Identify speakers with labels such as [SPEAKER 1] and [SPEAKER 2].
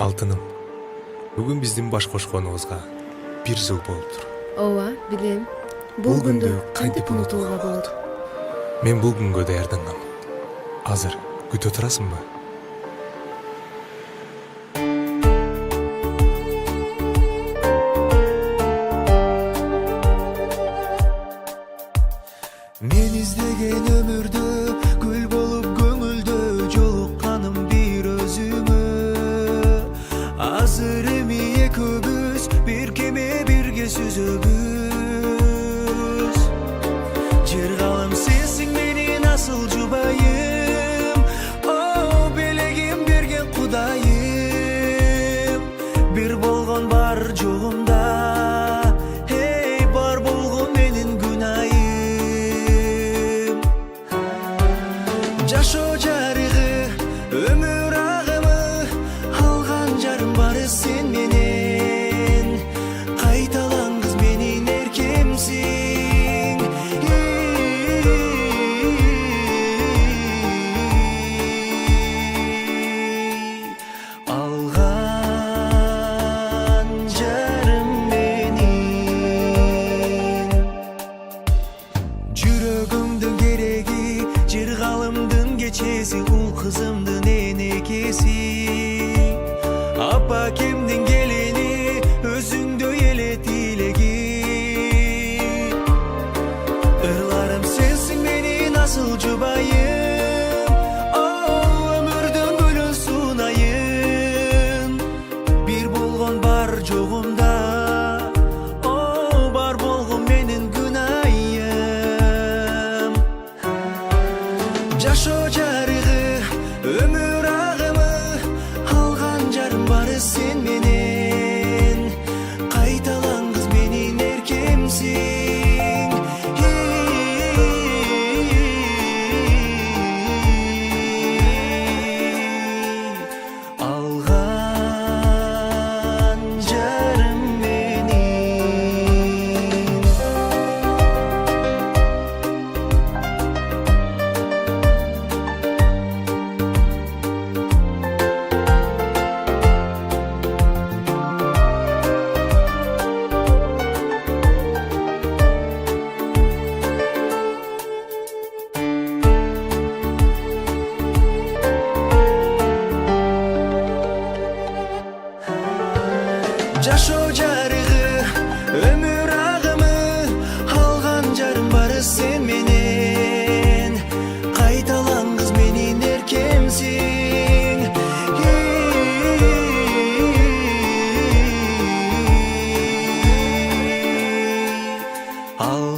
[SPEAKER 1] Алтыным, бүгүн биздин баш кошконубузга 1 жыл болуптур.
[SPEAKER 2] Ооба, билем.
[SPEAKER 1] Бул
[SPEAKER 2] Бул күндү кантип
[SPEAKER 1] унутууга
[SPEAKER 2] унутууга болот?
[SPEAKER 1] Мен бул күнгө даярдангам. Азыр күтө турасыңбы?
[SPEAKER 3] Мен издеген өмүрдө гүл болуп көңүлдө жолукканым бир өзүмө. Азыр эми экөөбүз бир кеме бирге сүзөбүз. Жыргалым сенсиң менин асыл жубайым, о белегим берген Кудайым. Бир болгон бар жогумда, эй бар болгон менин күнайым. Жашоо жарыгы, өмүр агымы, алган жарым бары сен менен. Кайталаңгыз менин эркемсиң. Алган жарым менин. Жүрөгүмдүн кереги, жыргалымдын кечеси, ул кызымдын энекеси. Апа кемдин келини, өзүңдөй эле тилеги. Ырларым сенсиң менин асыл жубайым, о өмүрдүн гүлүн сунайын. Бир болгон бар жогумда, о бар болгон менин күнайым. Жашоо жарыгы, өмүр агымы, алган жарым бары сен менен. Кайталаңгыз менин эркемсиң. Алган жарым менин. Жашоо жарыгы, өмүр агымы, алган жарым бары сен менен. Кайталаңгыз менин эркемсиң. Ал